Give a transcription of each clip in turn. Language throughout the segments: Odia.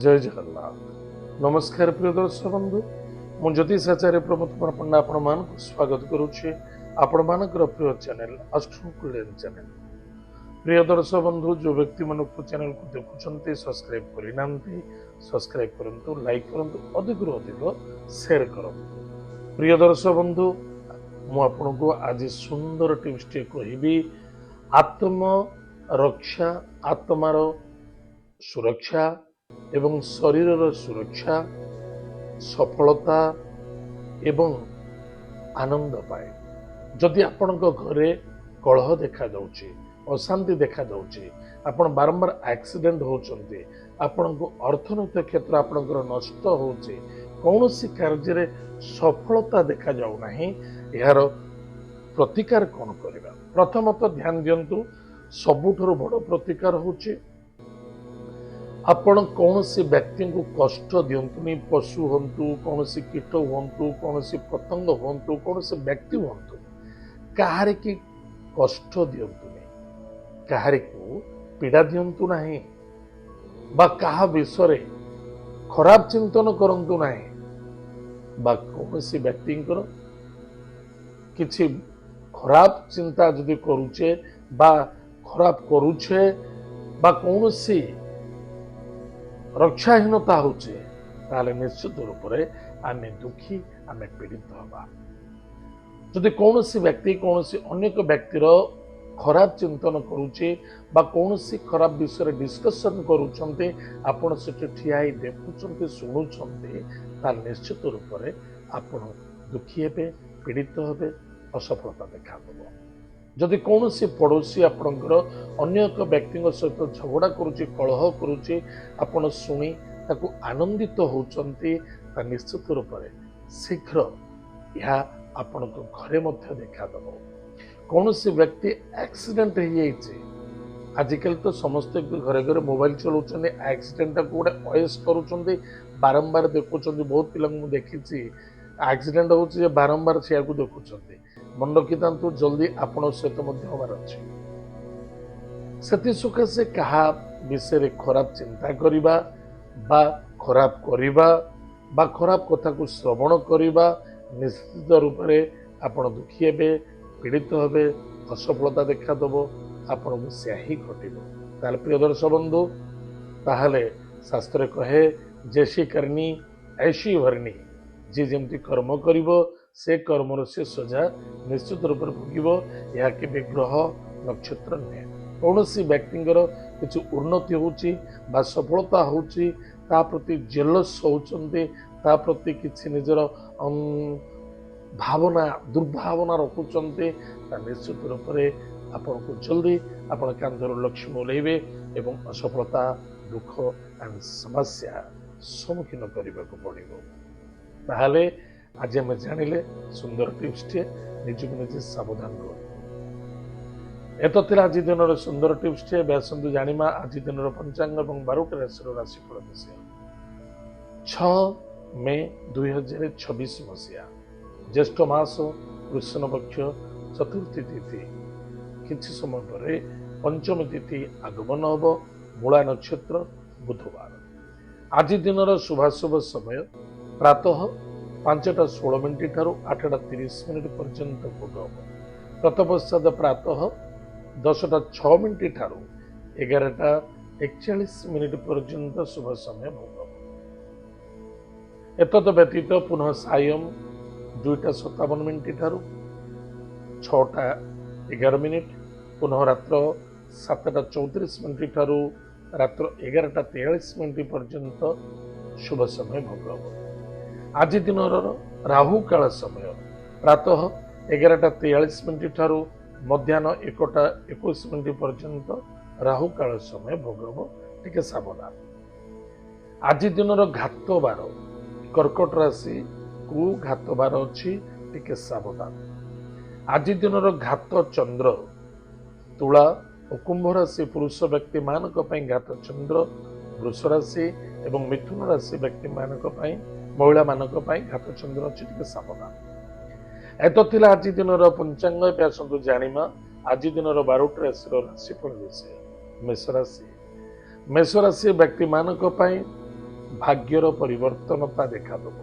जय जगन्नाथ। नमस्कार प्रिय दर्शक बंधु, मु ज्योतिष आचार्य प्रमोद कुमार पंडा आपण स्वागत करुच्चे आपण मानकर प्रिय चैनल अस्ट्रोकुलियन चैनल। प्रिय दर्शक बंधु, जो व्यक्ति मन चैनल को देखुं सब्सक्राइब करना सब्सक्राइब करूँ, लाइक करूँ, अधिक अधिक शेयर करूँ। प्रिय दर्शक बंधु, मुझे आज सुंदर टिप्स टे कहि आत्म रक्षा, आत्मार सुरक्षा एवं शरीर सुरक्षा, सफलता एवं आनंद पाए। जदि आपण घरे कलह देखा जाउची, अशांति देखा जाउची, आपण बारंबार एक्सीडेंट होचंती, आपण को अर्थनैतिक क्षेत्र आपणकर नष्ट होची, कौनसी कार्य रे सफलता देखा जाउ नाही, यार प्रतिकार कौन करिबा? प्रथमतः ध्यान दियंतु, सबुठर बड़ प्रतिकार होची आपण कौनसी व्यक्ति को कष्ट दियंतुनी। पशु हंतु, कौनसी कीट हंतु, कौनसी पतंग हंतु, कौनसी व्यक्ति हंतु, काहारे की कष्ट दियंतुनी, काहारे को पीड़ा दियंतु नाही, बा काहा विषय खराब चिंतन करंतु नाही, बा कौनसी व्यक्ति किछि खराब चिंता जदि करूचे बा खराब करूचे बा कौनसी रक्षाहीनता होचे, ताले निश्चित रूप से आम दुखी, आम पीड़ित हवा। जदि कौनसी व्यक्ति कौनसी अन्य व्यक्तिर खराब चिंतन करुचे बा कौनसी खराब विषय डिस्कशन करुचंते, आपण सेठी ठिया देखुचंते, शुणुचंते, ताले निश्चित रूप से आपण दुखी हेबे, पीड़ित हेबे, असफलता देखा देबो। जदि कौनसी पड़ोसी आपणकर अन्य एक व्यक्ति सहित झगड़ा करुच्ची, कलह करुच्ची, आपण शुणी ताकू आनंदित होचंती, ता निश्चित रूप से शीघ्र यह आपण घरे मध्य देखा देबो। कौनसी व्यक्ति एक्सीडेंट हो जाइए, आजिकल तो समस्त घरे घरे मोबाइल चलाउछन्ते, एक्सीडेंट को गोटे वॉइस करुछन्ते, बारंबार देखुछन्ते। बहुत पिला देखी एक्सीडेंट होची बारंबार से देखुछन्ते। मन रखी था जल्दी आपण सहित हमार अच्छे से कहा विषय खराब चिंता करिबा बा खराब करिबा बा खराब कथा को श्रवण करिबा, निश्चित रूप से आपण दुखी हेबे, पीड़ित हेबे, असफलता देखा देबो, आपण को से ही घटिबो। ताले प्रिय दर्शक बंधु, ताहले शास्त्र कहे जैसी करनी ऐसी भरनी, जी जेमती कर्म करिबो से कर्मर से सजा निश्चित रूप से भोगिबो। यह के ग्रह नक्षत्र नुहे, कौन सी व्यक्ति किसी उन्नति होची बा सफलता होची, ता प्रति जेलस होचंते, ता प्रति किसी निजर भावना दुर्भावना रखुचंते, ता निश्चित रूप से आपण को जल्दी आपण कांधर लक्ष्मी ओल्लैबे एवं असफलता, दुख एंड समस्या सम्मुखीन करने को पड़ो। ताहले आज आम जानिले सुंदर टिप्स टे, निजक निजे सावधान रह। एत आज दिन सुंदर टिप्स टे। आसतु जानिमा आज दिन पंचांग और 12टी राशि राशिफल विषय। 6 मे 2026 मसीहा, ज्येष्ठ मास, कृष्ण पक्ष, चतुर्थी तिथि, किछि समय पर पंचमी तिथि आगमन हम, मूला नक्षत्र, बुधवार। आज दिन शुभाशुभ समय प्रातः 5:16 ठारू 8:30 पर्यंत भोग हम। तत्पश्चात प्रातः 10:06 ठारू 11:41 पर्यंत शुभ समय भोग हम। एतद व्यतीत पुनः सायं 2:57 ठारू 6:11, पुनः रात्र 7:34 ठारू रात्र 11:43 पर्यंत शुभ समय भोग हम। आज दिन राहु काल समय प्रातः 11:43 ठारू मध्याह्न 1:21 पर्यंत राहु काल समय भोग हम, टिके सावधान। आज दिन घात बार, कर्कट राशि को घात बार अच्छी, टिके सावधान। आज दिन घात चंद्र, तुला और कुंभ राशि पुरुष व्यक्ति मानक पई घात चंद्र, वृष राशि एवं मिथुन राशि व्यक्ति मानक पई, महिला मानक पई घात चंद्र अच्छी, टिके सावधान। एत थिला आज दिन पंचांग। आसतु जानिमा आज दिन 12टी राशिफल विषय। मेष राशि, मेष राशि व्यक्ति मानक पई ଭାଗ୍ୟର ପରିବର୍ତ୍ତନତା ଦେଖାଦେବ।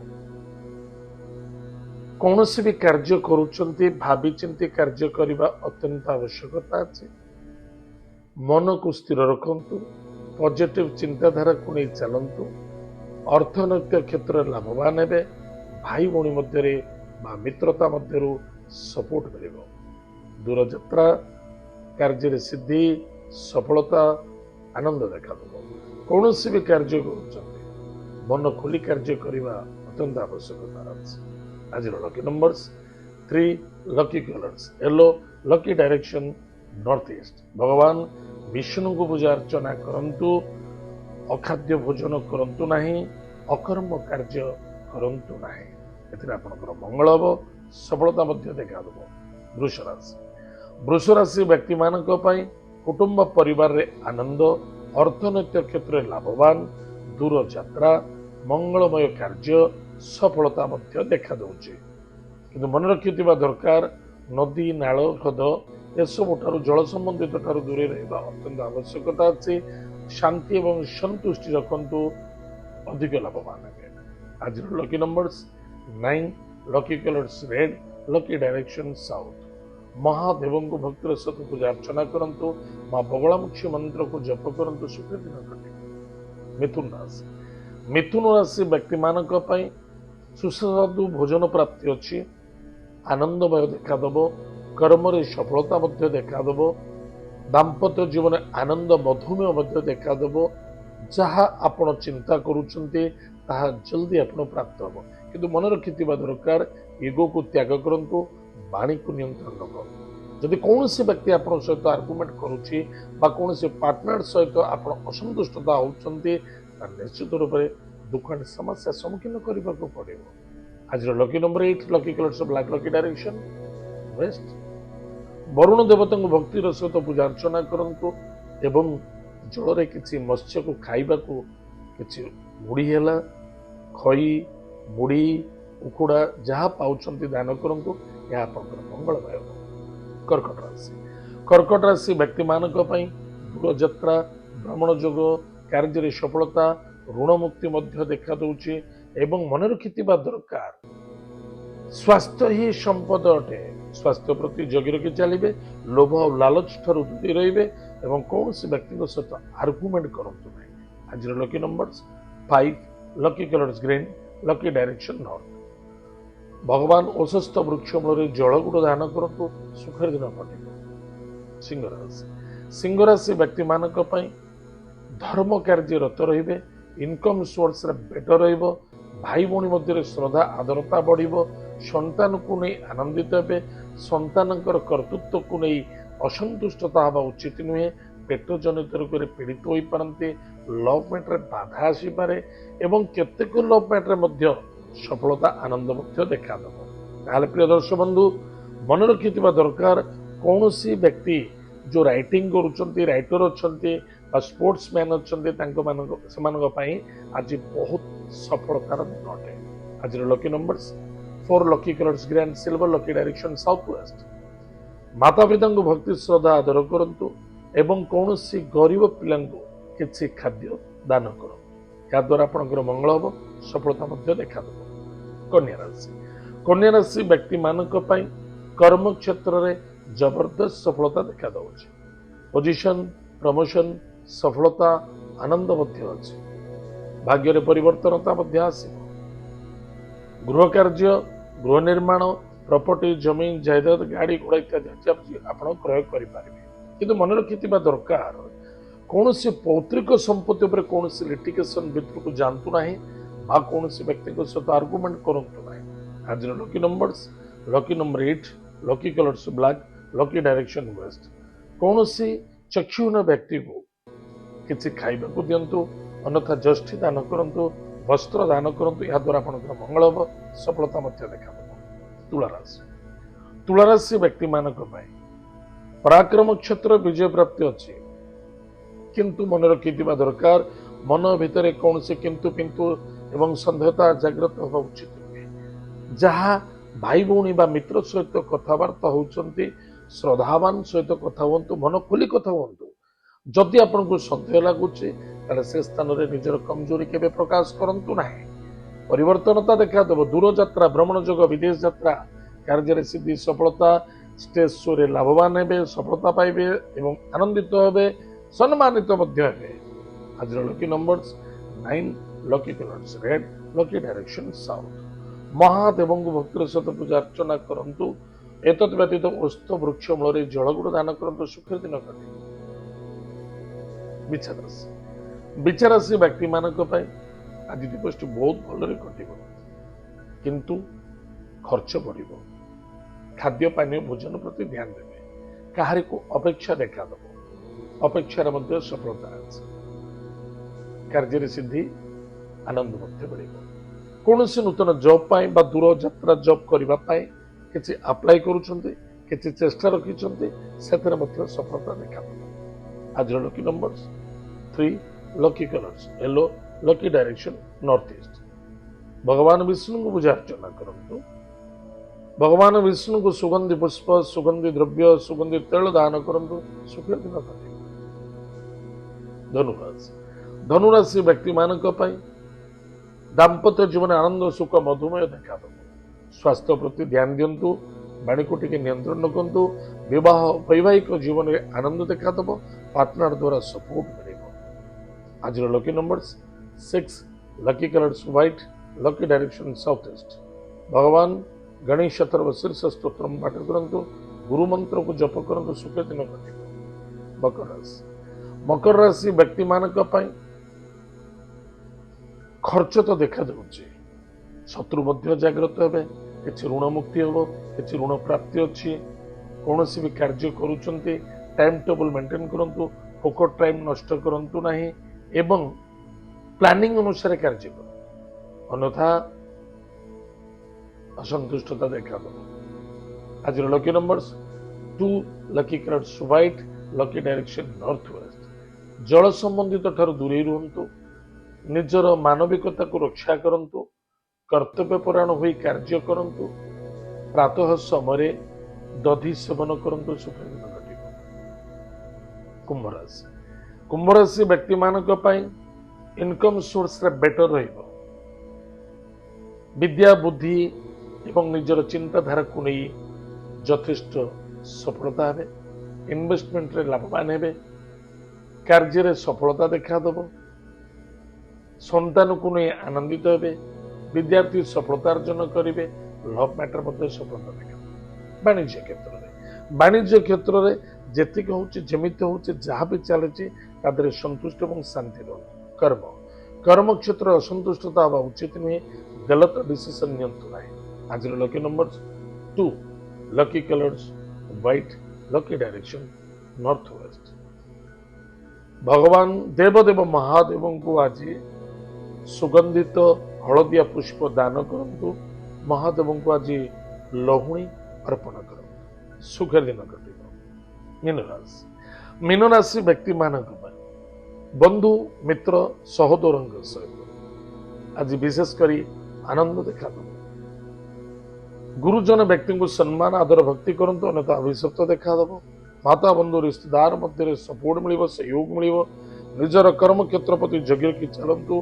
କୌଣସି ବି କାର୍ଯ୍ୟ କରୁଛନ୍ତି ଭାବିଚିନ୍ତି କାର୍ଯ୍ୟ କରିବା ଅତ୍ୟନ୍ତ ଆବଶ୍ୟକତା ଅଛି। ମନକୁ ସ୍ଥିର ରଖନ୍ତୁ, ପଜିଟିଭ ଚିନ୍ତାଧାରାକୁ ନେଇ ଚାଲନ୍ତୁ। ଅର୍ଥନୈତିକ କ୍ଷେତ୍ରରେ ଲାଭବାନ ହେବେ। ଭାଇ ଭଉଣୀ ମଧ୍ୟରେ ବା ମିତ୍ରତା ମଧ୍ୟରୁ ସପୋର୍ଟ ମିଳିବ। ଦୂରଯାତ୍ରା, କାର୍ଯ୍ୟରେ ସିଦ୍ଧି, ସଫଳତା, ଆନନ୍ଦ ଦେଖାଦେବ। କୌଣସି ବି କାର୍ଯ୍ୟ କରୁଛନ୍ତି ମନ ଖୋଲି କାର୍ଯ୍ୟ କରିବା ଅତ୍ୟନ୍ତ ଆବଶ୍ୟକତା ଅଛି। ଆଜିର lucky numbers 3, lucky colours yellow, lucky direction north east. ଭଗବାନ ବିଷ୍ଣୁଙ୍କୁ ପୂଜା ଅର୍ଚ୍ଚନା କରନ୍ତୁ। ଅଖାଦ୍ୟ ଭୋଜନ କରନ୍ତୁ ନାହିଁ, ଅକର୍ମ କାର୍ଯ୍ୟ କରନ୍ତୁ ନାହିଁ। ଏଥିରେ ଆପଣଙ୍କର ମଙ୍ଗଳ ହେବ, ସଫଳତା ମଧ୍ୟ ଦେଖାଦେବ। ବୃଷ ରାଶି, ବୃଷ ରାଶି ବ୍ୟକ୍ତିମାନଙ୍କ ପାଇଁ କୁଟୁମ୍ବ ପରିବାରରେ ଆନନ୍ଦ, ଅର୍ଥନୈତିକ କ୍ଷେତ୍ରରେ ଲାଭବାନ, ଦୂର ଯାତ୍ରା, ମଙ୍ଗଳମୟ କାର୍ଯ୍ୟ, ସଫଳତା ମଧ୍ୟ ଦେଖାଦେଉଛି। କିନ୍ତୁ ମନେ ରଖିଥିବା ଦରକାର, ନଦୀ, ନାଳ, ହ୍ରଦ ଏସବୁଠାରୁ ଜଳ ସମ୍ବନ୍ଧିତ ଠାରୁ ଦୂରେଇ ରହିବା ଅତ୍ୟନ୍ତ ଆବଶ୍ୟକତା ଅଛି। ଶାନ୍ତି ଏବଂ ସନ୍ତୁଷ୍ଟି ରଖନ୍ତୁ, ଅଧିକ ଲାଭବାନ ହେବେ। ଆଜିର lucky numbers 9, lucky colours red, lucky direction south. ମହାଦେବଙ୍କୁ ଭକ୍ତିର ସହିତ ପୂଜା ଅର୍ଚ୍ଚନା କରନ୍ତୁ। ମା ବଗଳାମୁଖୀ ମନ୍ତ୍ରକୁ ଜପ କରନ୍ତୁ, ସୁଖ ଦିନ କଟିବ। ମିଥୁନ ରାଶି, ମିଥୁନ ରାଶି ବ୍ୟକ୍ତିମାନଙ୍କ ପାଇଁ ସୁସ୍ୱାଦୁ ଭୋଜନ ପ୍ରାପ୍ତି ଅଛି। ଆନନ୍ଦମୟ ଦେଖାଦେବ, କର୍ମରେ ସଫଳତା ମଧ୍ୟ ଦେଖାଦେବ। ଦାମ୍ପତ୍ୟ ଜୀବନରେ ଆନନ୍ଦ ମଧୁମେହ ମଧ୍ୟ ଦେଖାଦେବ। ଯାହା ଆପଣ ଚିନ୍ତା କରୁଛନ୍ତି ତାହା ଜଲ୍ଦି ଆପଣ ପ୍ରାପ୍ତ ହେବ। କିନ୍ତୁ ମନେ ରଖିଥିବା ଦରକାର, ଇଗୋକୁ ତ୍ୟାଗ କରନ୍ତୁ, ବାଣୀକୁ ନିୟନ୍ତ୍ରଣ କରନ୍ତୁ। ଯଦି କୌଣସି ବ୍ୟକ୍ତି ଆପଣଙ୍କ ସହିତ ଆର୍ଗୁମେଣ୍ଟ କରୁଛି ବା କୌଣସି ପାର୍ଟନର ସହିତ ଆପଣ ଅସନ୍ତୁଷ୍ଟତା ହେଉଛନ୍ତି, ତାହେଲେ ନିଶ୍ଚିତ ରୂପରେ ଦୁଃଖ ସମସ୍ୟା ସମ୍ମୁଖୀନ କରିବାକୁ ପଡ଼ିବ। ଆଜିର lucky number 8, lucky colours black, lucky direction west. Varun ଦେବତାଙ୍କୁ ଭକ୍ତିର ସହିତ ପୂଜା ଅର୍ଚ୍ଚନା କରନ୍ତୁ ଏବଂ ଜଳରେ କିଛି ମତ୍ସ୍ୟକୁ ଖାଇବାକୁ କିଛି ମୁଢ଼ି ହେଲା, ଖଇ, ମୁଢ଼ି, କୁକୁଡ଼ା ଯାହା ପାଉଛନ୍ତି ଦାନ କରନ୍ତୁ, ଏହା ଆପଣଙ୍କର ମଙ୍ଗଳମୟ ହେବ। କର୍କଟ ରାଶି, କର୍କଟ ରାଶି ବ୍ୟକ୍ତିମାନଙ୍କ ପାଇଁ ଦୂରଯାତ୍ରା, ଭ୍ରମଣ ଯୋଗ, କାର୍ଯ୍ୟରେ ସଫଳତା, ଋଣ ମୁକ୍ତି ମଧ୍ୟ ଦେଖାଦେଉଛି। ଏବଂ ମନେ ରଖିଥିବା ଦରକାର, ସ୍ୱାସ୍ଥ୍ୟ ହିଁ ସମ୍ପଦ ଅଟେ। ସ୍ୱାସ୍ଥ୍ୟ ପ୍ରତି ଜଗି ରଖି ଚାଲିବେ, ଲୋଭ ଆଉ ଲାଲଚ ଠାରୁ ଦୂରେଇ ରହିବେ ଏବଂ କୌଣସି ବ୍ୟକ୍ତିଙ୍କ ସହିତ ଆର୍ଗୁମେଣ୍ଟ କରନ୍ତୁ ନାହିଁ। ଆଜିର lucky numbers 5, lucky colours green, lucky direction north. ଭଗବାନ ଅଶ୍ୱସ୍ଥ ବୃକ୍ଷ ମୂଳରେ ଜଳଗୁଡ଼ ଦାନ କରନ୍ତୁ, ସୁଖର ଦିନ କଟିବ। ସିଂହ ରାଶି, ସିଂହ ରାଶି ବ୍ୟକ୍ତିମାନଙ୍କ ପାଇଁ ଧର୍ମ କାର୍ଯ୍ୟ ରତ ରହିବେ, ଇନକମ୍ ସୋର୍ସରେ ବେଟର ରହିବ, ଭାଇ ଭଉଣୀ ମଧ୍ୟରେ ଶ୍ରଦ୍ଧା ଆଦରତା ବଢ଼ିବ, ସନ୍ତାନକୁ ନେଇ ଆନନ୍ଦିତ ହେବେ। ସନ୍ତାନଙ୍କର କର୍ତ୍ତୃତ୍ୱକୁ ନେଇ ଅସନ୍ତୁଷ୍ଟତା ହେବା ଉଚିତ ନୁହେଁ। ପେଟ ଜନିତ ରୋଗରେ ପୀଡ଼ିତ ହୋଇପାରନ୍ତି, ଲଭ୍ ମ୍ୟାଟରେ ବାଧା ଆସିପାରେ ଏବଂ କେତେକ ଲଭ୍ ମ୍ୟାଟରେ ମଧ୍ୟ ସଫଳତା ଆନନ୍ଦ ମଧ୍ୟ ଦେଖାଦେବ। ତାହେଲେ ପ୍ରିୟ ଦର୍ଶକ ବନ୍ଧୁ, ମନେ ରଖିଥିବା ଦରକାର, କୌଣସି ବ୍ୟକ୍ତି ଯେଉଁ ରାଇଟିଂ କରୁଛନ୍ତି, ରାଇଟର ଅଛନ୍ତି ବା ସ୍ପୋର୍ଟସ ମ୍ୟାନ୍ ଅଛନ୍ତି, ସେମାନଙ୍କ ପାଇଁ ଆଜି ବହୁତ ସଫଳତାର ଦିନ ଅଟେ। ଆଜିର lucky numbers 4, lucky colours grey and silver, lucky direction south west. ମାତା ପିତାଙ୍କୁ ଭକ୍ତି ଶ୍ରଦ୍ଧା ଆଦର କରନ୍ତୁ ଏବଂ କୌଣସି ଗରିବ ପିଲାଙ୍କୁ କିଛି ଖାଦ୍ୟ ଦାନ କରନ୍ତୁ। ଏହାଦ୍ୱାରା ଆପଣଙ୍କର ମଙ୍ଗଳ ହେବ, ସଫଳତା ମଧ୍ୟ ଦେଖାଦେବ। କନ୍ୟା ରାଶି, କନ୍ୟା ରାଶି ବ୍ୟକ୍ତିମାନଙ୍କ ପାଇଁ କର୍ମକ୍ଷେତ୍ରରେ ଜବରଦସ୍ତ ସଫଳତା ଦେଖାଦେଉଛି। ପୋଜିସନ, ପ୍ରମୋସନ, ସଫଳତା, ଆନନ୍ଦ ମଧ୍ୟ ଅଛି। ଭାଗ୍ୟରେ ପରିବର୍ତ୍ତନତା ମଧ୍ୟ ଆସିବ। ଗୃହ କାର୍ଯ୍ୟ, ଗୃହ ନିର୍ମାଣ, ପ୍ରପର୍ଟି, ଜମି, ଜାଇଦାଦ, ଗାଡ଼ି ଘୋଡ଼ା ଇତ୍ୟାଦି ଆପଣ କ୍ରୟ କରିପାରିବେ। କିନ୍ତୁ ମନେ ରଖିଥିବା ଦରକାର, କୌଣସି ପୌତ୍ରିକ ସମ୍ପତ୍ତି ଉପରେ କୌଣସି ଲିଟିଗେସନ ଭିତରକୁ ଯାଆନ୍ତୁ ନାହିଁ ବା କୌଣସି ବ୍ୟକ୍ତିଙ୍କ ସହିତ ଆର୍ଗୁମେଣ୍ଟ କରନ୍ତୁ ନାହିଁ। ଆଜିର lucky numbers, lucky number 8, lucky colours black, lucky direction west. କୌଣସି ଚକ୍ଷୁହୀନ ବ୍ୟକ୍ତିକୁ କିଛି ଖାଇବାକୁ ଦିଅନ୍ତୁ, ଅନ୍ୟଥା ଯଷ୍ଟି ଦାନ କରନ୍ତୁ, ବସ୍ତ୍ର ଦାନ କରନ୍ତୁ। ଏହାଦ୍ୱାରା ଆପଣଙ୍କର ମଙ୍ଗଳ ହେବ, ସଫଳତା ମଧ୍ୟ ଦେଖାଦେବ। ତୁଳାରାଶି, ତୁଳାରାଶି ବ୍ୟକ୍ତିମାନଙ୍କ ପାଇଁ ପରାକ୍ରମ କ୍ଷେତ୍ର ବିଜୟ ପ୍ରାପ୍ତି ଅଛି। କିନ୍ତୁ ମନେ ରଖିଥିବା ଦରକାର, ମନ ଭିତରେ କୌଣସି କିନ୍ତୁ କିନ୍ତୁ ଏବଂ ସନ୍ଦେହତା ଜାଗ୍ରତ ହେବା ଉଚିତ ନୁହେଁ। ଯାହା ଭାଇ ଭଉଣୀ ବା ମିତ୍ର ସହିତ କଥାବାର୍ତ୍ତା ହେଉଛନ୍ତି, ଶ୍ରଦ୍ଧାବାନ ସହିତ କଥା ହୁଅନ୍ତୁ, ମନ ଖୋଲି କଥା ହୁଅନ୍ତୁ। ଯଦି ଆପଣଙ୍କୁ ସନ୍ଦେହ ଲାଗୁଛି ତାହେଲେ ସେ ସ୍ଥାନରେ ନିଜର କମଜୋରି କେବେ ପ୍ରକାଶ କରନ୍ତୁ ନାହିଁ। ପରିବର୍ତ୍ତନତା ଦେଖାଦେବ। ଦୂର ଯାତ୍ରା, ଭ୍ରମଣ ଯୋଗ, ବିଦେଶ ଯାତ୍ରା, କାର୍ଯ୍ୟରେ ସିଦ୍ଧି, ସଫଳତା, ଷ୍ଟେଜ ଶୋରେ ଲାଭବାନ ହେବେ, ସଫଳତା ପାଇବେ ଏବଂ ଆନନ୍ଦିତ ହେବେ, ସମ୍ମାନିତ ମଧ୍ୟ ହେବେ। ଆଜିର lucky numbers 9, lucky colours red, lucky direction south. ମହାଦେବଙ୍କୁ ଭକ୍ତିର ସହିତ ପୂଜା ଅର୍ଚ୍ଚନା କରନ୍ତୁ। ଏତଦ୍ ବ୍ୟତୀତ ଓସ୍ତ ବୃକ୍ଷ ମୂଳରେ ଜଳଗୁଡ଼ ଦାନ କରନ୍ତୁ। ସୁଖର ଦିନ କଟିବ। ବିଚାରାଶି, ବିଚାରାଶି ବ୍ୟକ୍ତିମାନଙ୍କ ପାଇଁ ଆଜି ଦିବସଟି ବହୁତ ଭଲରେ କଟିବ, କିନ୍ତୁ ଖର୍ଚ୍ଚ ବଢ଼ିବ। ଖାଦ୍ୟ ପାନୀୟ ଭୋଜନ ପ୍ରତି ଧ୍ୟାନ ଦେବେ। କାହାରିକୁ ଅପେକ୍ଷା ଦେଖାଦେବ। ଅପେକ୍ଷାରେ ମଧ୍ୟ ସଫଳତା ଅଛି। କାର୍ଯ୍ୟରେ ସିଦ୍ଧି, ଆନନ୍ଦ ମଧ୍ୟ ମିଳିବ। କୌଣସି ନୂତନ ଜବ୍ ପାଇଁ ବା ଦୂର ଯାତ୍ରା ଜବ୍ କରିବା ପାଇଁ କିଛି ଆପ୍ଲାଏ କରୁଛନ୍ତି, କିଛି ଚେଷ୍ଟା ରଖିଛନ୍ତି, ସେଥିରେ ମଧ୍ୟ ସଫଳତା ଦେଖାଦେବ। ଆଜିର lucky numbers 3, lucky colours yellow, lucky direction north east. ଭଗବାନ ବିଷ୍ଣୁଙ୍କୁ ପୂଜା ଅର୍ଚ୍ଚନା କରନ୍ତୁ। ଭଗବାନ ବିଷ୍ଣୁଙ୍କୁ ସୁଗନ୍ଧି ପୁଷ୍ପ, ସୁଗନ୍ଧି ଦ୍ରବ୍ୟ, ସୁଗନ୍ଧି ତୈଳ ଦାନ କରନ୍ତୁ। ସୁଖର ଦିନ କଟିବ। ଧନୁରାଶି, ଧନୁରାଶି ବ୍ୟକ୍ତିମାନଙ୍କ ପାଇଁ ଦାମ୍ପତ୍ୟ ଜୀବନ ଆନନ୍ଦ, ସୁଖ, ମଧୁମୟ ଦେଖାଦେବ। ସ୍ୱାସ୍ଥ୍ୟ ପ୍ରତି ଧ୍ୟାନ ଦିଅନ୍ତୁ। ବାଣୀକୁ ଟିକେ ନିୟନ୍ତ୍ରଣ ରଖନ୍ତୁ। ବିବାହ, ବୈବାହିକ ଜୀବନରେ ଆନନ୍ଦ ଦେଖାଦେବ। ପାର୍ଟନର ଦ୍ୱାରା ସପୋର୍ଟ ମିଳିବ। ଆଜିର lucky numbers 6, lucky colours white, lucky direction south east. ଭଗବାନ ଗଣେଶ ଅଥର୍ବ ଶୀର୍ଷ ସ୍ତୋତ୍ର ପାଠ କରନ୍ତୁ। ଗୁରୁ ମନ୍ତ୍ରକୁ ଜପ କରନ୍ତୁ। ସୁଖ ଦିନ କଟିବ। ମକର ରାଶି, ମକର ରାଶି ବ୍ୟକ୍ତିମାନଙ୍କ ପାଇଁ ଖର୍ଚ୍ଚ ତ ଦେଖାଯାଉଛି, ଶତ୍ରୁ ମଧ୍ୟ ଜାଗ୍ରତ ହେବେ। କିଛି ଋଣ ମୁକ୍ତି ହେବ, କିଛି ଋଣ ପ୍ରାପ୍ତି ଅଛି। କୌଣସି ବି କାର୍ଯ୍ୟ କରୁଛନ୍ତି, ଟାଇମ୍ ଟେବୁଲ ମେଣ୍ଟେନ୍ କରନ୍ତୁ। ଫୋକଟ୍ ଟାଇମ୍ ନଷ୍ଟ କରନ୍ତୁ ନାହିଁ ଏବଂ ପ୍ଲାନିଂ ଅନୁସାରେ କାର୍ଯ୍ୟ କରନ୍ତୁ, ଅନ୍ୟଥା ଅସନ୍ତୁଷ୍ଟତା ଦେଖାଦେବ। ଆଜିର lucky numbers 2, lucky colours white, lucky direction north west. ଜଳ ସମ୍ବନ୍ଧିତ ଠାରୁ ଦୂରେଇ ରୁହନ୍ତୁ। ନିଜର ମାନବିକତାକୁ ରକ୍ଷା କରନ୍ତୁ। କର୍ତ୍ତବ୍ୟପରାୟଣ ହୋଇ କାର୍ଯ୍ୟ କରନ୍ତୁ। ପ୍ରାତଃ ସମୟରେ ଦଧି ସେବନ କରନ୍ତୁ। ସୁଖ ଦିନ କଟିବ। କୁମ୍ଭ ରାଶି, କୁମ୍ଭ ରାଶି ବ୍ୟକ୍ତିମାନଙ୍କ ପାଇଁ ଇନକମ୍ ସୋର୍ସରେ ବେଟର ରହିବ। ବିଦ୍ୟା, ବୁଦ୍ଧି ଏବଂ ନିଜର ଚିନ୍ତାଧାରାକୁ ନେଇ ଯଥେଷ୍ଟ ସଫଳତା ହେବେ। ଇନଭେଷ୍ଟମେଣ୍ଟରେ ଲାଭବାନ ହେବେ। କାର୍ଯ୍ୟରେ ସଫଳତା ଦେଖାଦେବ। ସନ୍ତାନକୁ ନେଇ ଆନନ୍ଦିତ ହେବେ। ବିଦ୍ୟାର୍ଥୀ ସଫଳତା ଅର୍ଜନ କରିବେ। ଲଭ୍ ମ୍ୟାଟର ମଧ୍ୟ ସଫଳତା ଦେଖାଦେବ। ବାଣିଜ୍ୟ କ୍ଷେତ୍ରରେ, ବାଣିଜ୍ୟ କ୍ଷେତ୍ରରେ ଯେତିକି ହେଉଛି, ଯେମିତି ହେଉଛି, ଯାହା ବି ଚାଲିଛି ତା ଦେହରେ ସନ୍ତୁଷ୍ଟ ଏବଂ ଶାନ୍ତି ରୁହନ୍ତୁ। କର୍ମ, କର୍ମ କ୍ଷେତ୍ରରେ ଅସନ୍ତୁଷ୍ଟତା ହେବା ଉଚିତ ନୁହେଁ। ଗଲତ ଡିସିସନ ନିଅନ୍ତୁ ନାହିଁ। ଆଜିର lucky numbers 2, lucky colours white, lucky direction north west. ଭଗବାନ ଦେବଦେବ ମହାଦେବଙ୍କୁ ଆଜି ସୁଗନ୍ଧିତ ହଳଦିଆ ପୁଷ୍ପ ଦାନ କରନ୍ତୁ। ମହାଦେବଙ୍କୁ ଆଜି ଲହୁଣୀ ଅର୍ପଣ କରନ୍ତୁ। ସୁଖର ଦିନ କଟିବ। ମୀନରାଶି, ମୀନରାଶି ବ୍ୟକ୍ତିମାନଙ୍କ ପାଇଁ ବନ୍ଧୁ, ମିତ୍ର, ସହୋଦରଙ୍କ ସହିତ ଆଜି ବିଶେଷ କରି ଆନନ୍ଦ ଦେଖାଦେବ। ଗୁରୁଜନ ବ୍ୟକ୍ତିଙ୍କୁ ସମ୍ମାନ, ଆଦର, ଭକ୍ତି କରନ୍ତୁ, ଅନ୍ୟଥା ଅଭିଶପ୍ତ ଦେଖାଦେବ। ମାତା, ବନ୍ଧୁ, ରିସ୍ତେଦାର ମଧ୍ୟରେ ସପୋର୍ଟ ମିଳିବ, ସହଯୋଗ ମିଳିବ। ନିଜର କର୍ମକ୍ଷେତ୍ର ପ୍ରତି ଯୋଗ୍ୟ ରଖି ଚାଲନ୍ତୁ।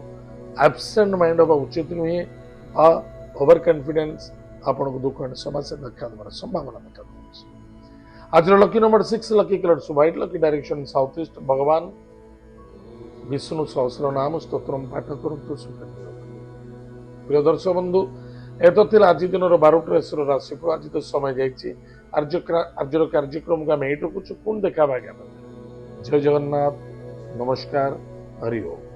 ଆବସେଣ୍ଟ ମାଇଣ୍ଡ ହେବା ଉଚିତ ନୁହେଁ। ବା ଓଭର କନଫିଡେନ୍ସ ଆପଣଙ୍କୁ ଦୁଃଖ ସମସ୍ୟା ଦେଖାଦେବାର ସମ୍ଭାବନା ଦେଖାଦେଉଛି। ଆଜିର lucky number 6, lucky colours white, lucky direction south east. ଭଗବାନ ବିଷ୍ଣୁ ସହସ୍ର ନାମ ସ୍ତୋତ୍ର ପାଠ କରନ୍ତୁ। ପ୍ରିୟ ଦର୍ଶକ ବନ୍ଧୁ, ଏତ ଥିଲା ଆଜି ଦିନର 12ଟି ରାଶିର ରାଶିଫଳ। ଆଜି ତ ସମୟ ଯାଇଛି। ଆଜିର କାର୍ଯ୍ୟକ୍ରମକୁ ଆମେ ଏଇଠି ରଖୁଛୁ। ପୁଣି ଦେଖା ହେବା। ଜୟ ଜଗନ୍ନାଥ, ନମସ୍କାର, ହରି ଓମ୍।